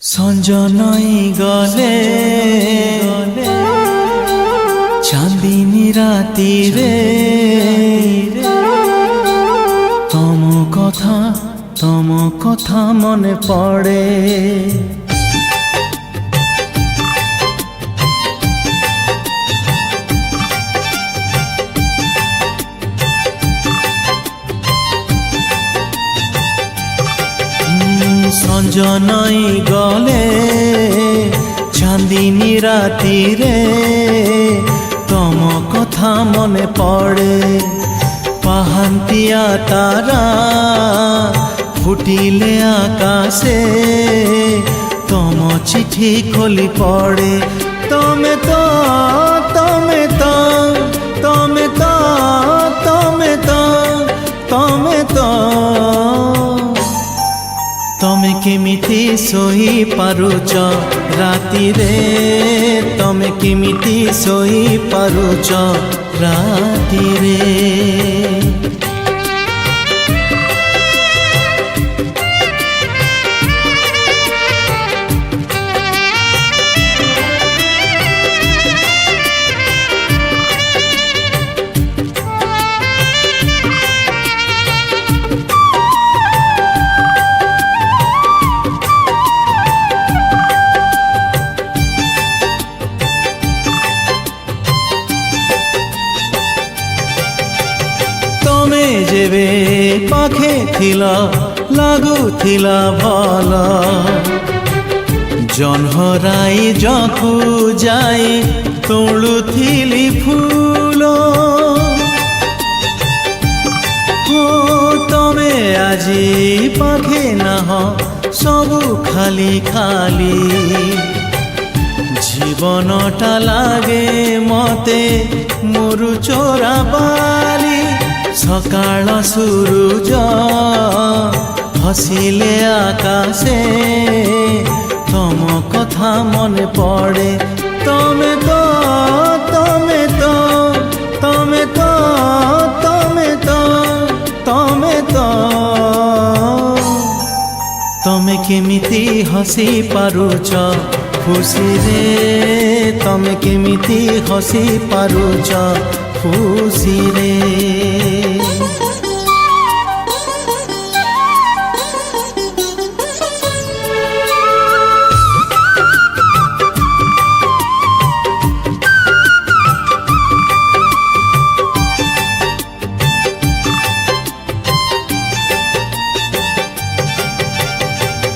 সঞ্জ নই গলে চাঁদিনী রাতিরে তম কথা মনে পড়ে। সঞ্জ নই গলে চাঁদিনী রাতিরে তম কথা মনে পড়ে। পাহান্তিয়া তারা ফুটিলে আকাশে তম চিঠি খোলি পড়ে। তমে তো তমে তো তমে তো তমে তো তমে তো তমে কেমিতি শୋଇ ପାରୁଛ ରାତିରେ, ତମେ କେମିତି ଶୋଇ ପାରୁଛ ରାତିରେ। যেবে পাখে থিলা লাগুথিলা ভাল, জহ্নরাই যখু যাই তোলুথিলি ফুল। তমে আজি পাখে নাহ সবু খালি খালি, জীবনটা লাগে মতে মোরু চোরা বালি। সকাল সূরজ হসিলে আকাশে তম কথা মনে পড়ে। তমে তো তমে তো তমে তো তমে তো তমে তো তমে কেমিতি হসি পারুছ খুশিরে, তমে কেমিতি হসি পারুছ খুশিরে।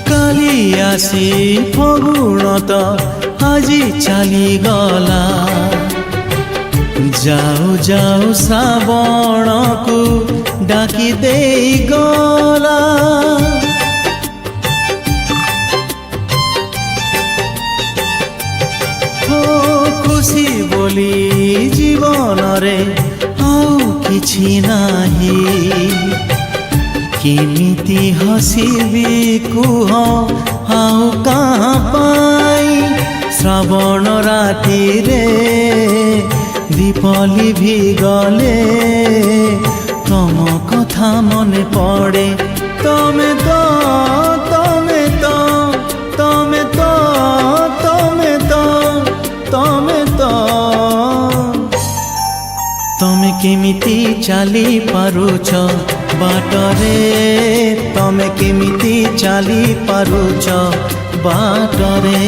কালি আসি ফগুণত আজি চালি গলা, যাও যাও শ্রাবণକୁ ডাকি দেই গলা। খুশি বলি জীবନରେ ଆଉ କିଛି ନାହିଁ, କେମିତି ହସିବି କୁହ ଆଉ କାହା ପାଇଁ। ଶ୍ରାବଣ ରାତିରେ ଦୀପଲି ଭି ଗଲେ ତମ କଥା ମନେ ପଡ଼େ। ତମେ ତ ତମେ ତ ତମେ ତ ତମେ ତ ତମେ ତ ତମେ କେମିତି ଚାଲି ପାରୁଛ ବାଟରେ, ତମେ କେମିତି ଚାଲି ପାରୁଛ ବାଟରେ।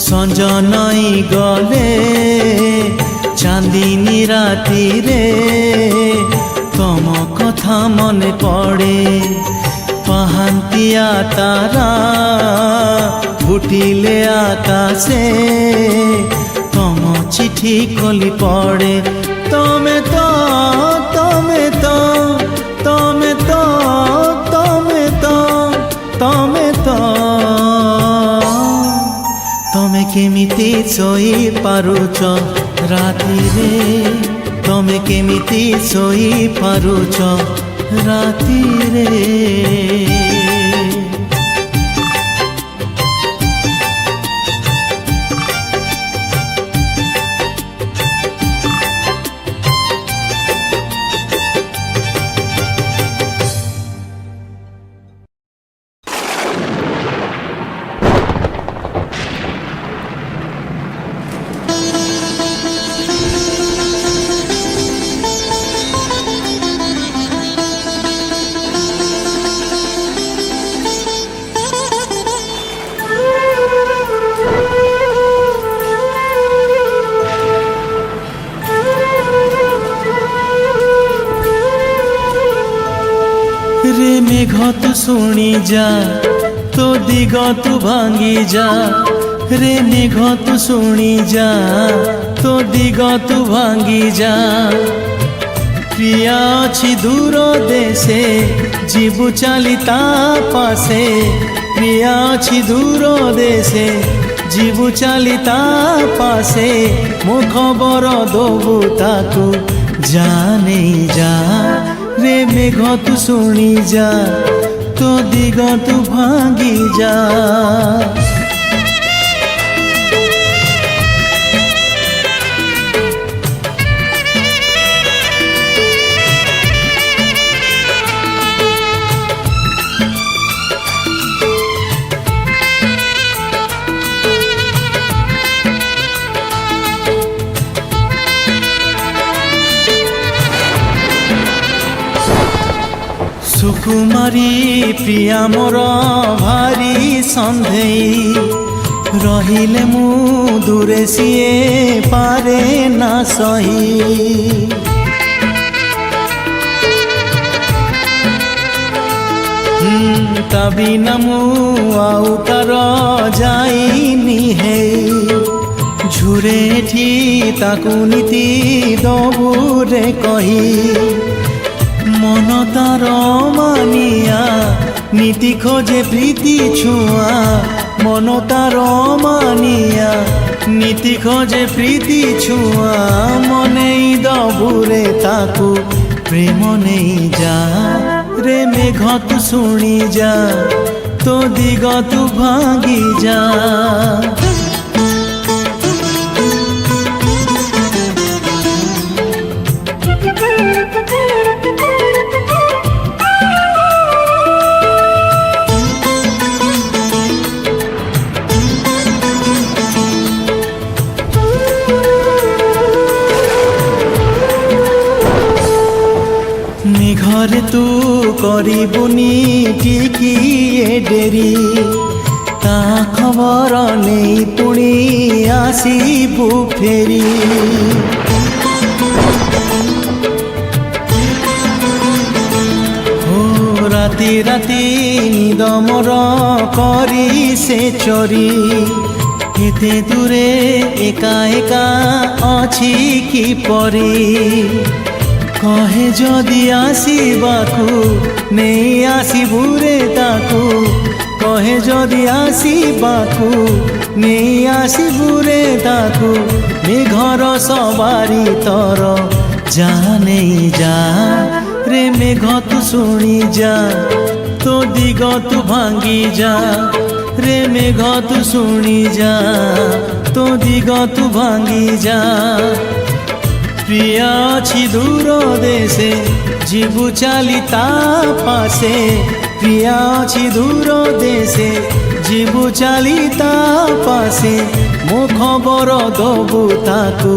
ସଞ୍ଜ ନଇ ଗଲେ ଚାନ୍ଦିନୀ ରାତିରେ ତମ କଥା ମନେ ପଡ଼େ। ପାହାନ୍ତିଆ ତାରା ଫୁଟିଲେ ଆକାଶେ ତମ ଚିଠି ଖୋଲି ପଡ଼େ। ତମେ ତ ତମେ ତ ତମେ ତ ତମେ ତ ତମେ ତ ତମେ କେମିତି ଶୋଇ ପାରୁଛ ରାତିରେ, ତମେ କେମିତି ଶୋଇ ପାରୁଛ ରାତିରେ। तू शुणी जा तो दिग तू भांगी जा रे मेघ तू शुणी जा तो दिग तू भांगी जा प्रिया अछि दूर देशे जीवु चली ता पासे प्रिया अछि दूर देशे जीवु चली ता पासे मो खबर दबु ताकू जाने जा रे मेघ तू शुणी जा तो दिग तू भांगी जा सुकुमारी प्रिया मोर भारी सन्देई रहिले मु दूरे सिए पारे ना सही तभी न मु आउ कर जाइनी है झुरे ठी ताकू नीति दबुरे कही मन तार मानिया नीति खोजे प्रीति छुआ मन तार मानिया नीति खोजे प्रीति छुआ मने दबुरे ताकू प्रेम नहीं जा रे मेघ तू शुणी जा तो दिग तू भांगी जा घरे तू करिबुनी टिकिए डेरी ता खबर नहीं पुणी आसीबु फेरी हो राति राति निद मोर करी से चोरी एते दूरे एका एका अछि कि परी कहे जदि आसीबाकू नहीं आसीबू रे ताकू कहे जदि आसीबाकू नहीं आसीबू रे ताकू मेघर सवारी तर जा नहीं जा रे मेघ तू शुणी जा तो दिग तू भांगी जा रे मेघ तू शुणी जा तो दिग तू भांगी जा प्रिया अछि दूर देशे जीवु चली ता पासे प्रिया अछि दूर देशे जीवु चली ता पासे मो खबर दबु ताकू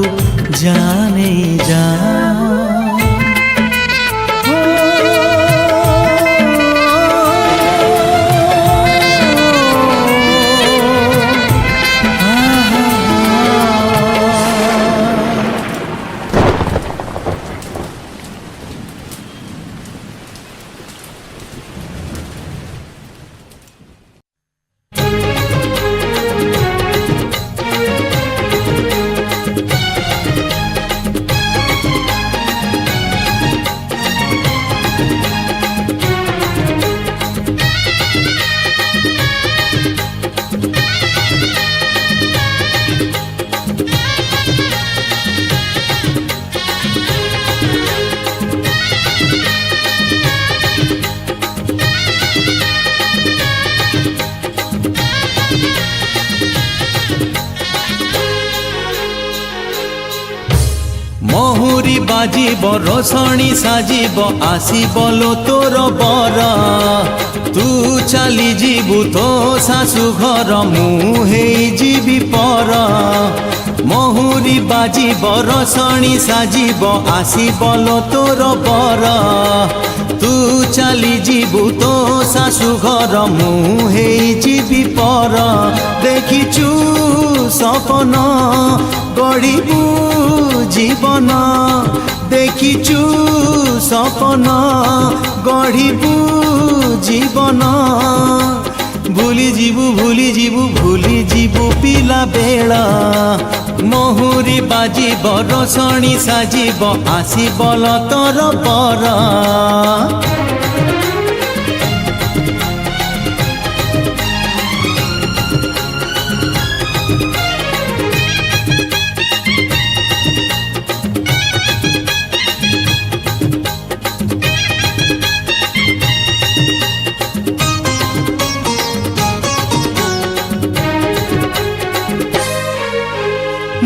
जाने जा महुरी बाजिब रोषणी साजिब आसिब लो तोर बर तू चली जीवु तो शाशु घर मु हेई जीवी पर महुरी बाजिब रोषणी साजिब आसिब लो तोर बर तू चली जीवु तो शाशु घर मु हेई जीवी पर देखिचु सपन गढ़िबु जीवन देखिचु सपन गढ़िबू जीवन भूली जीवु पिला बेला महुरी बाजिब रसणी साजिब आसिब लतर पर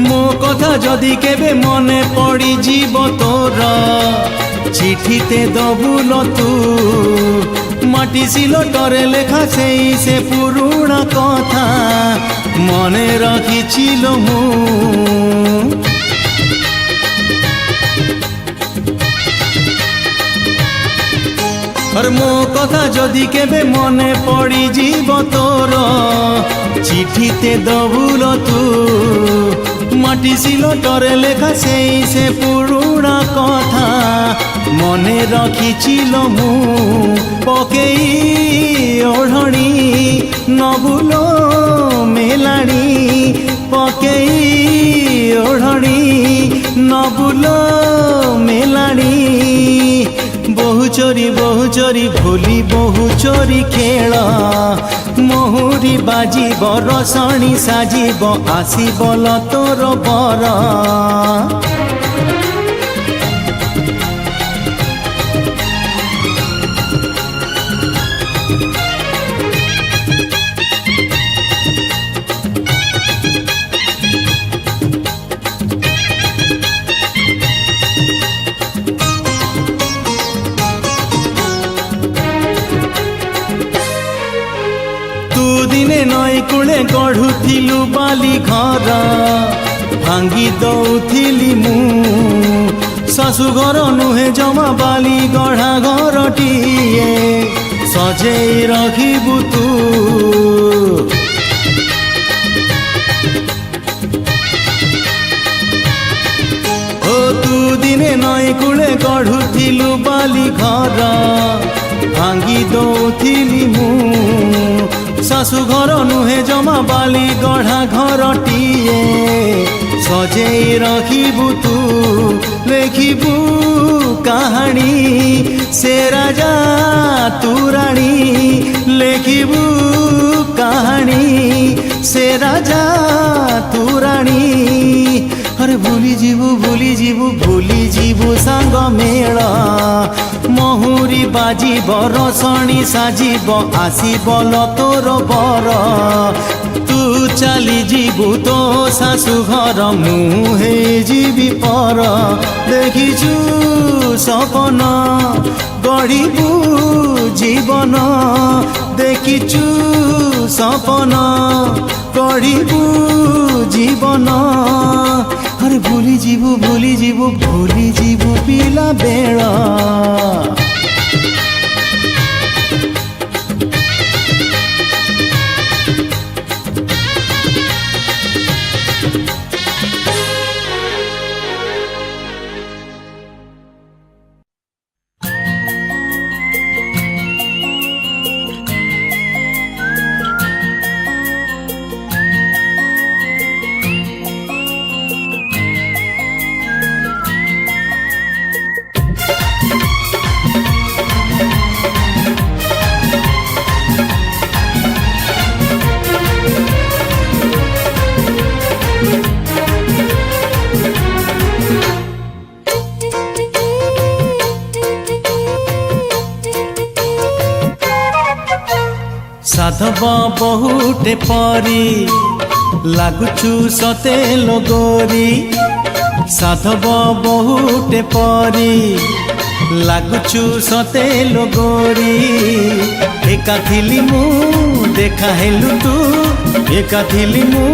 मो कथा जदि केबे मने पड़ी जीव तोर चिठीते दबुल तू माटी सिलटरे लेखा से पुरुणा कथा मने रखिछिलो मु और मो कथा जदि केबे मने पड़ी जीव तोर चिठीते दबुल तू माटी सिलटरे लेखा से पुरुणा कथा मने रखिछिलो मु पकेई ओढ़णी नबुलो मेलाणी पकेई ओढ़णी नबुलो मेलाणी बहु चोरी भूली बहु चोरी खेल महुरी बाजिब रसणी साजिब आसिब लतर बर दिने नई कूले गढ़ुथिलु बाली घर भांगी दौथिली मु शाशु घर नुहे जमा बाली गढ़ा घरटीए सजेई रखिबु तू ओ तू दिने नई कूले गढ़ुथिलु बाली घर भांगी दौथिली मु शाशु घर नुहे जमा बाली गढ़ा घरटीए सजेई रखिबु तू लेखिबु कहानी से राजा तू रानी लेखिबु कहानी से राजा तू रानी अरे भूली जीवु सांग मेल महुरी बाजिब रसणी साजिब आसिब लतर बर तू चली जीवु तो शाशु घर मुहे जीवी पर देखिचु सपन गढ़िबू जीवन देखिचु सपन गढ़िबू जीवन अरे भूली जीवु पिला बेला साधव बहुटे परी लागुचु सते लगोरी साधव बहुटे परी लागुचु सते लगोरी एका थिली मु देखा हेलु तू एका थिली मु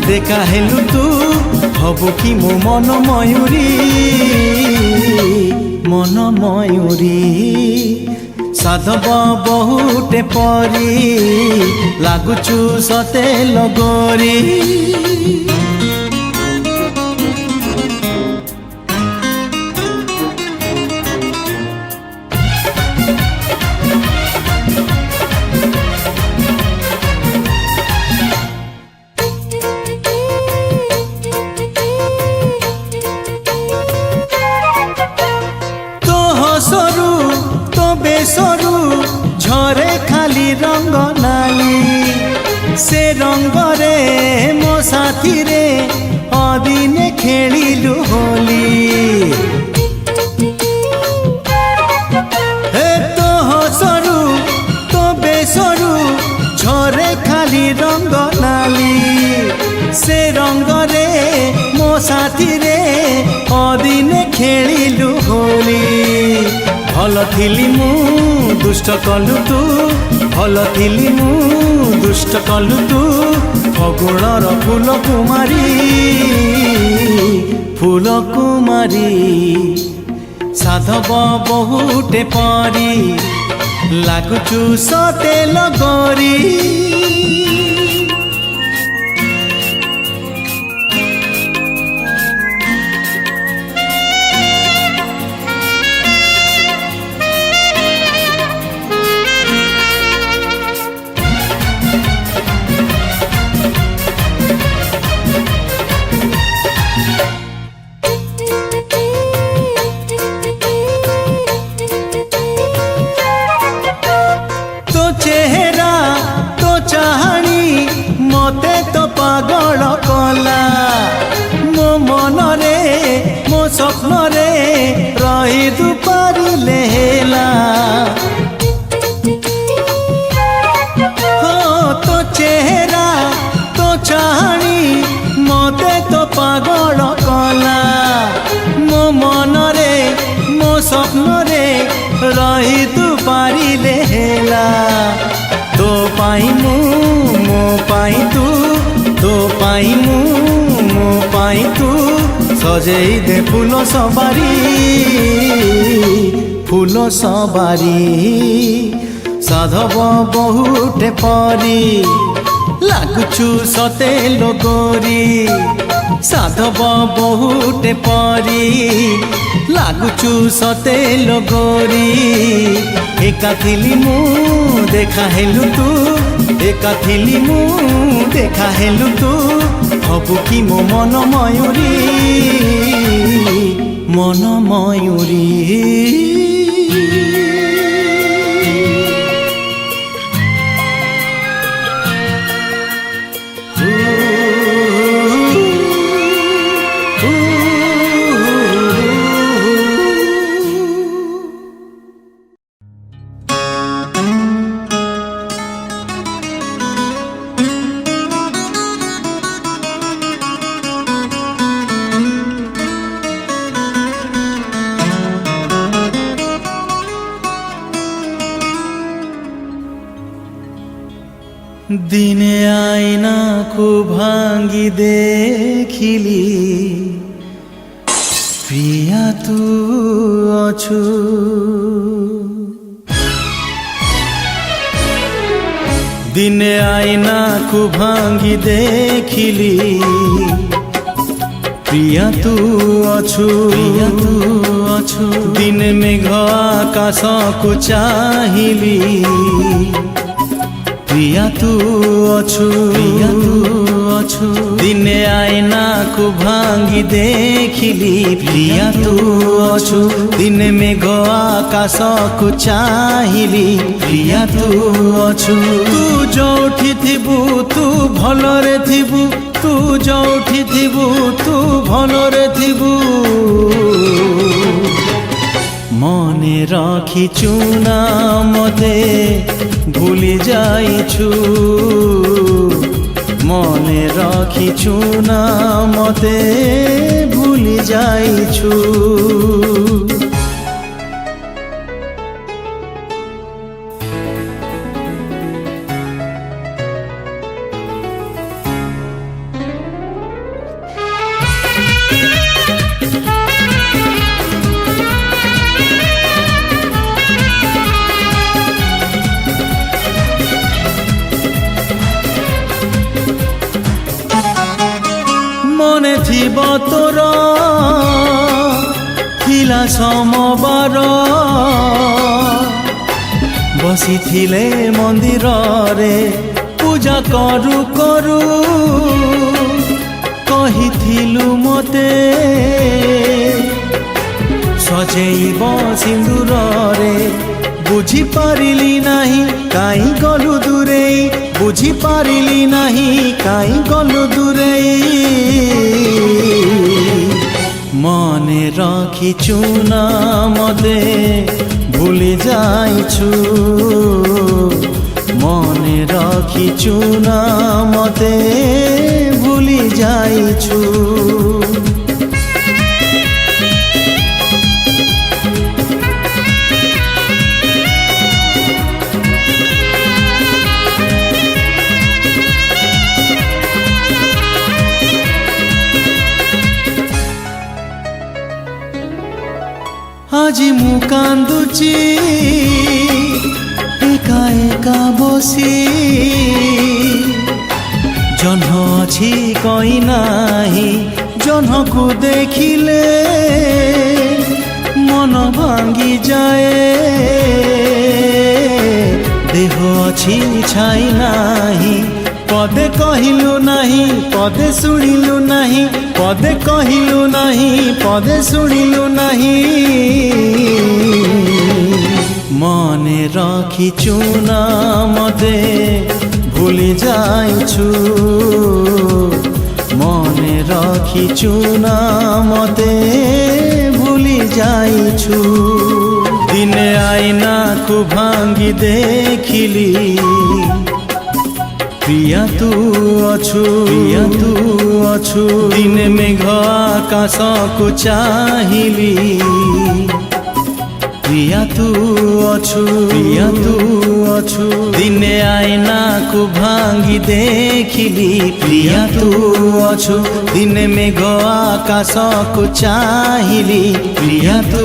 देखा हेलु तू हबु कि मो मन मयूरी साधव बहुटे परी लागुचु सते लगोरी से रंगरे मो साथी रे अदिने खेलिलु होली हे तो हसरू तो बेसरू झरे खाली रंग नाली से रंगरे मो साथी रे अदिने खेलिलु होली भल थिली मु दुष्ट कलु तू भल थिली मु दुष्ट कलु तू फगुणर फूल कुमारी साधव बहुटे परी लागुचु सते लगरी चेहरा तो चाहनी मते तो पागल कला मो मन रे मो स्वप्न रे रही दुपारिले हेला हो तो चेहरा तो चाहनी मते तो पागल कला मो मन रे मो स्वप्न रे रही दुपारिले हेला तो पाई मु मो पाई तू तो पाई मु मो पाई तू सजेई दे फूल सबारी साधव बहुटे परी लागुचु सते लगोरी साधव बहुटे परी लागुचु सते लगोरी एका थिली मु देखा हेलु तू एका थिली मु देखा हेलु तू हबु कि मो मन मयूरी दिने आईना को भांगी देखिली प्रिया तू अछु दिने आईना को भांगी देखिली प्रिया तू अछु दिन मेघ आकाश को चाहिली प्रिया तू अछु दिने आईना को भांगी देखिली प्रिया तू अछु दिने मेघ आकाश को चाहिली प्रिया तू अछु तू जोठी थिबु तू भलरे थिबु तू जोठी थिबु तू भलरे थिबु मने रखिचु ना मते भूली जाइछु मने रखिचु ना मते भूली जाइछु মনে থিব তোর থিলা সমবার বসিথিলে মন্দিরে পূজা করু করু কহিথিলু মতে সজেইব সিন্দুরে बुझी पारिली नाही काई गलु दूरेई बुझी पारिली नाही काई गलु दूरेई मने रखिछु ना मते भूली जाइछु मने रखिछु ना मते भूली जाइछु আজি মু কান্দুচি একা একা বসি জহ্ন অছি কই নাহি জহ্নকু দেখিলে মন ভাঙ্গি যায় দেহ অছি ছাই নাহি पदे कहिलु नहीं पदे शुणिलु नहीं पदे कहिलु नहीं पदे शुणिलु नहीं मने रखिछु ना मते भूली जाइछु मने रखिछु ना मते भूली जाइछु दिने आईना को भांगी देखिली प्रिया तू अछु दिने मेघ आकाश को चाहिली प्रिया तू अछु दिने आईना को भांगी देखिली प्रिया तू अछु दिने मेघ आकाश को चाहिली प्रिया तू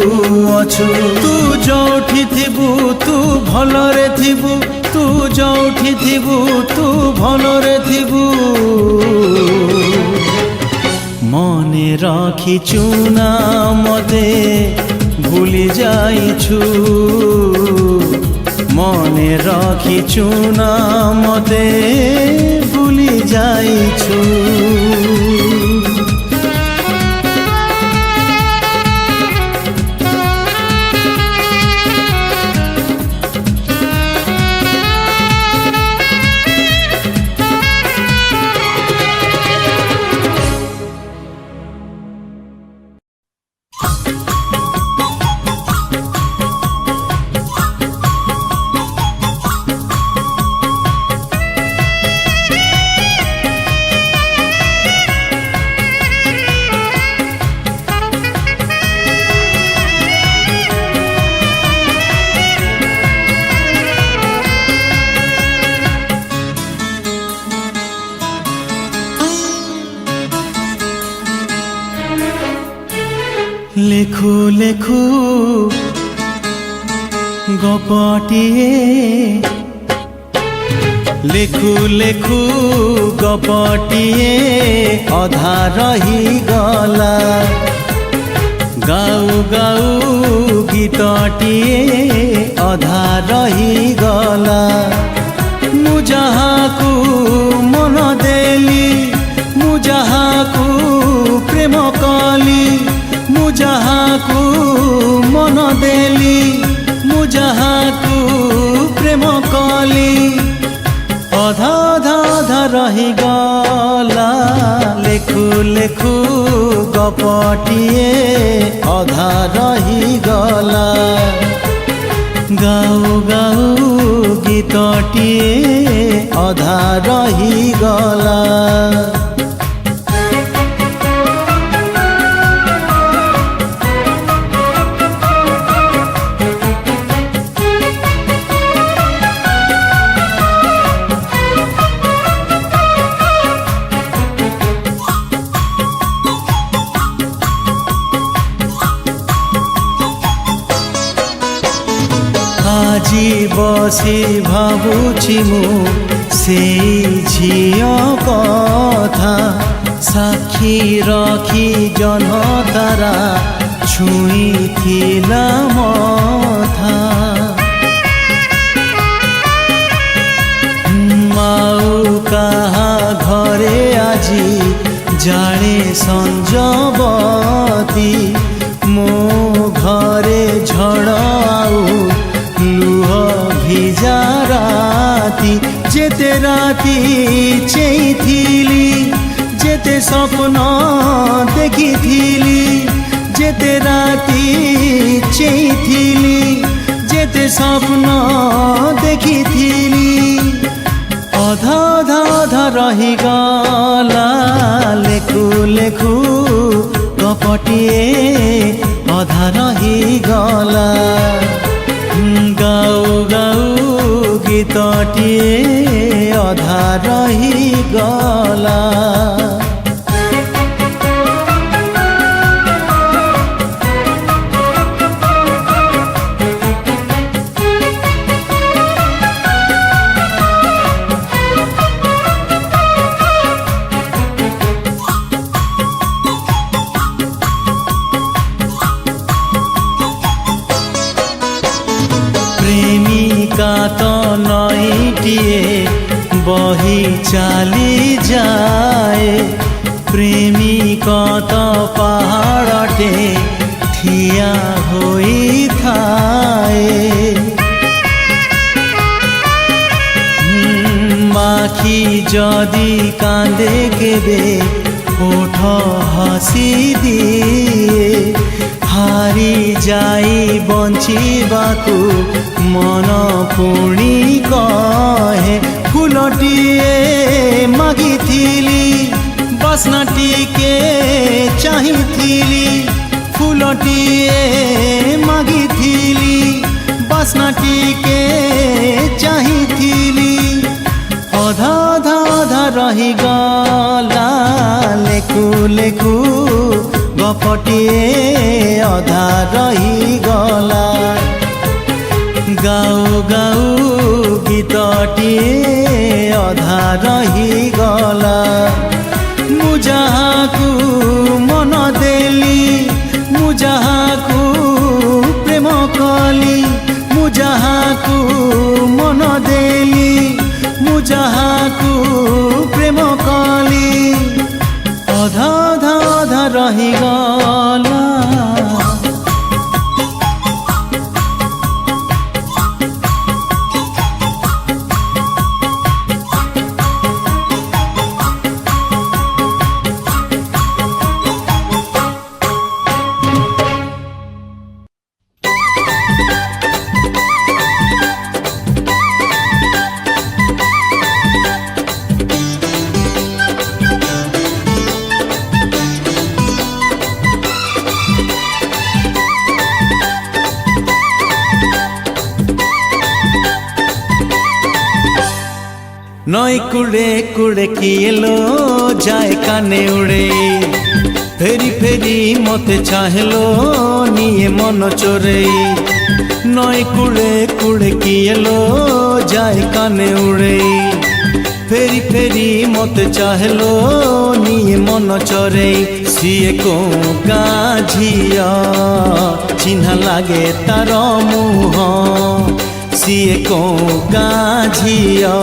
अछु तू जोठी थिबु तू भलरे थिबु तू जोठी थिबु तू भलरे थिबु मने रखिछु ना मते भूली जाइछु मने रखिछु ना मते भूली जाइछु लेखु लेखु गपटिए लेखु लेखु गपटिए अधा रही गला गाऊ गाऊ गीतटिए अधा रही गला मु जहाकू मन देली मु जहाकू प्रेम कली मु जहाकू मन देली मु जहाकू प्रेम कली अधा अधा अधा रही गला लेखु लेखु गपटिए अधा रही गला गाऊ गाऊ गीतटिए अधा रही गला আজি বসি ভাবুছি মু সেই ঝিও কথা সাক্ষী রখি জনতারা ছুঁইথিলা মথা মাউ কাহা ঘরে আজি জানে সঞ্জবতী মো ঘরে ঝড় আউ লুহ চেইথিলি যেতে স্বপ্ন দেখিথিলি যেতে রাতি চেইথিলি যেতে স্বপ্ন দেখিথিলি অধা অধা অধা রহিগলা লেখু লেখু গপটিয়ে অধা রহিগলা গাউ গাউ গীতটিয়ে অধা রহিগলা प्रेमिका तो नईटिए बही चली जाए प्रेमिका तो पहाड़टे ठिया होई थाए माखी जदि कांदे केबे ओठ हसी दिए हारी जाई बंचिबाकू मन पुणी कहे फूलटिए मागिथिली बास्नाटिके चाहिथिली फूलटिए मागिथिली बास्नाटिके चाहिथिली अधा अधा अधा रहिगला लेखु लेखु गपटिए अधा रहिगला गाऊ गाऊ गीतटिए अधा रहिगला मु जाहाकू मन देली मु जाहाकू प्रेम कली मु जाहाकू मन देली मु जाहाकू प्रेम कली अधा अधा अधा रहिगला नई कुड़े कुड़े किएलो जाए काने उड़े फेरी फेरी मते चाहेलो निये मन चोरे नई कुड़े कुड़े किएलो जाए काने उड़े फेरी फेरी मते चाहेलो निये मन चोरे सिए को गाझिया चिन्हा लागे तार मुह सिए को गाझिया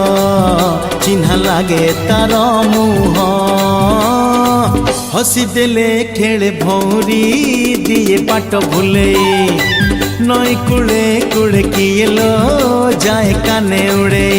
चिन्हा लागे तार मुह हसी देले खेले भौरी दिए बाट भूले नई कुड़े कुड़े किएलो जाए काने उड़े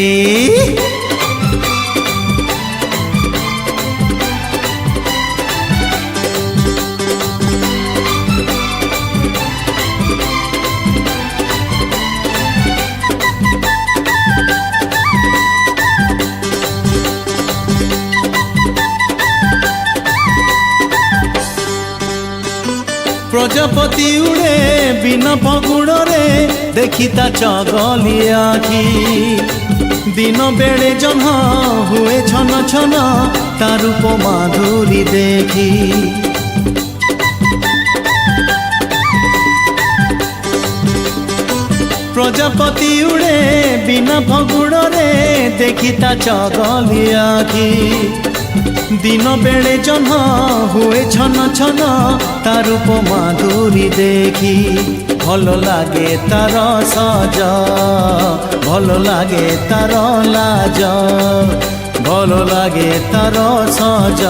प्रजापति उड़े बिना फगुड़े देखी ता चगली आखि दिन बेड़े जन्ह हुए छन छन ता रूप माधुरी देखी प्रजापति उड़े बिना फगुड़े देखी ता चगली आखि दिन बेड़े जन्ह हुए छन छन ता रूप माधुरी देखी भल लागे तार सज भल लागे तार लाज भल लागे तार सज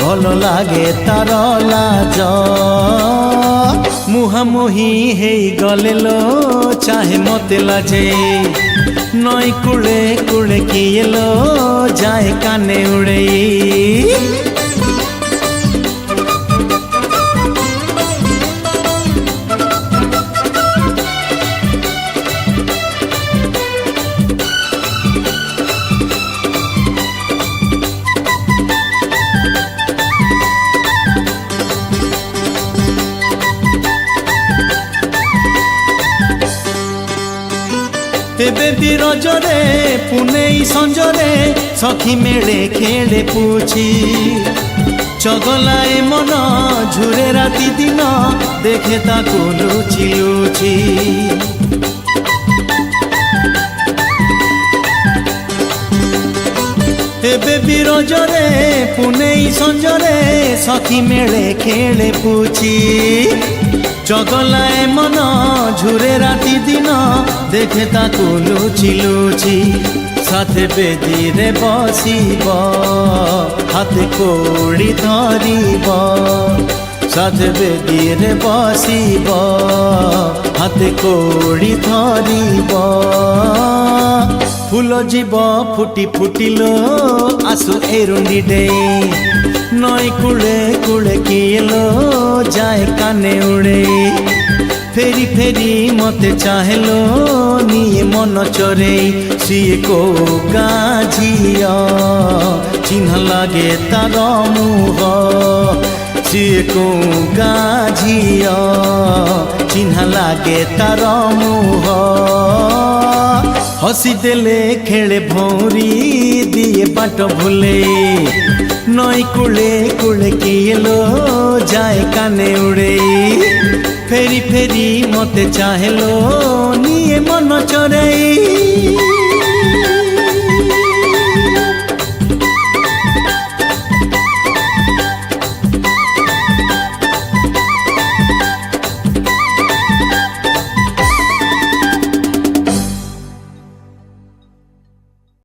भल लागे तार लाज मुहामुही हेई गले लो चाहे मते लाजे নই কুলে কুলে কি এলো যায় কানে উড়ে এবে বিরজরে পুনেই সঞ্জরে সখী মেলে খেলে পুছি চগলায় মন ঝুরে রাতি দিন দেখে তাকু লুচি লুচি এবে বিরজরে পুনেই সঞ্জরে সখী মেলে খেলে পুছি চগলায় মন ঝুরে রাতি দিন দেখে তাকু লুচি লুচি সাথে বেদিরে বসিব হাতে কোড়ি ধরিব সাথে বেদিরে বসিব হাতে কোড়ি ধরিব ফুল জীব ফুটি ফুটিল আসু এরুন্ডি ডে নই কুলে কুলে কি এলো যায় কানে উড়ে ফেরি ফেরি মতে চাহেলো নিয়ে মন চরে সিয়ে কো গাঝিয়া চিহ্ন লাগে তার মুহ সিয়ে কো গাঝিয়া চিহ্ন লাগে তার মুহ हसी देले खेले भौरी दिए बाट भूले नई कुले कुले किलो जाए काने उड़े फेरी फेरी मते चाहेलो निये मन चोरे।